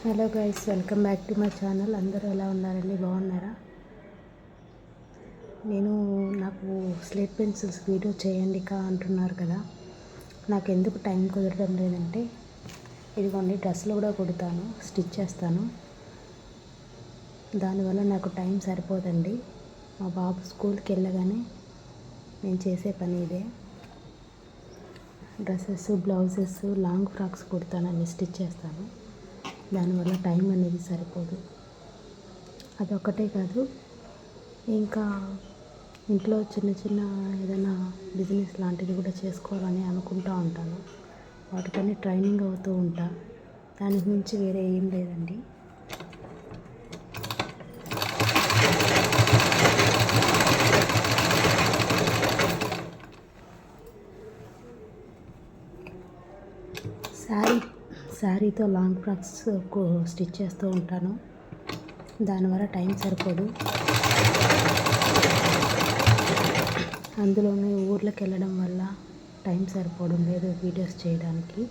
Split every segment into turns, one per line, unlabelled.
Hello guys, welcome back to my channel. అందరూ ఎలా ఉన్నారండి? బాగున్నారా? నాకు స్లేట్ పెన్సిల్స్ వీడియో చేయండి అంటున్నారు కదా. నాకు ఎందుకు టైం కుదరడం లేదంటే, ఇదిగోండి డ్రెస్సులు కూడా కుడతాను, స్టిచ్ చేస్తాను. దానివల్ల నాకు టైం సరిపోదండి. మా బాబు స్కూల్కి వెళ్ళగానే నేను చేసే పని ఇదే. డ్రెస్సెస్, బ్లౌజెస్, లాంగ్ ఫ్రాక్స్ కుడతానండి, స్టిచ్ చేస్తాను. దానివల్ల టైం అనేది సరిపోదు. అదొక్కటే కాదు, ఇంకా ఇంట్లో చిన్న చిన్న ఏదైనా బిజినెస్ లాంటిది కూడా చేసుకోవాలని అనుకుంటూ ఉంటాను. వాటికని ట్రైనింగ్ అవుతూ ఉంటా. దానికి మించి వేరే ఏం లేదండి. శారీతో లాంగ్ ఫ్రాక్స్ స్టిచ్ చేస్తూ ఉంటాను. దానివల్ల టైం సరిపోదు. అందులోనే ఊర్లకు వెళ్ళడం వల్ల టైం సరిపోవడం లేదు వీడియోస్ చేయడానికి.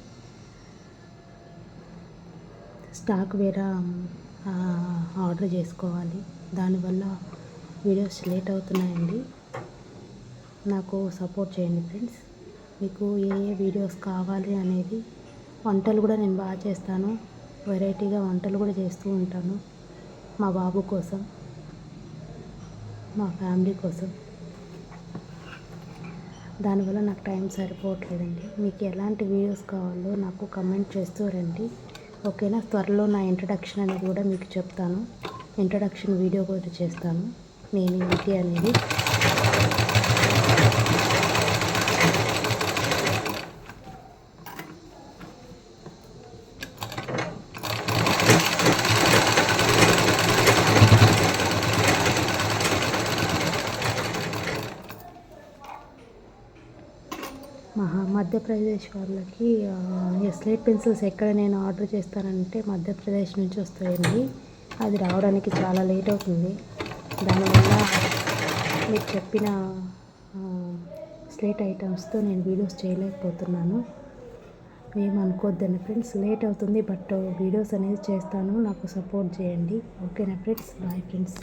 స్టాక్ వేరే ఆర్డర్ చేసుకోవాలి. దానివల్ల వీడియోస్ లేట్ అవుతున్నాయండి. నాకు సపోర్ట్ చేయండి ఫ్రెండ్స్. మీకు ఏ వీడియోస్ కావాలి అనేది, వంటలు కూడా నేను బాగా చేస్తాను. వెరైటీగా వంటలు కూడా చేస్తూ ఉంటాను, మా బాబు కోసం, మా ఫ్యామిలీ కోసం. దానివల్ల నాకు టైం సరిపోవట్లేదండి. మీకు ఎలాంటి వీడియోస్ కావాలో నాకు కమెంట్ చేస్తూ రండి, ఓకేనా? త్వరలో నా ఇంట్రడక్షన్ అనేది కూడా మీకు చెప్తాను. ఇంట్రడక్షన్ వీడియో కూడా చేస్తాను, నేను ఏంటి అనేది. మధ్యప్రదేశ్ వాళ్ళకి స్లేట్ పెన్సిల్స్ ఎక్కడ నేను ఆర్డర్ చేస్తానంటే మధ్యప్రదేశ్ నుంచి వస్తాయండి. అది రావడానికి చాలా లేట్ అవుతుంది. దానివల్ల మీకు చెప్పిన స్లేట్ ఐటమ్స్తో నేను వీడియోస్ చేయలేకపోతున్నాను. ఏమనుకోవద్దండి ఫ్రెండ్స్, లేట్ అవుతుంది, బట్ వీడియోస్ అనేది చేస్తాను. నాకు సపోర్ట్ చేయండి, ఓకేనా ఫ్రెండ్స్? Bye friends.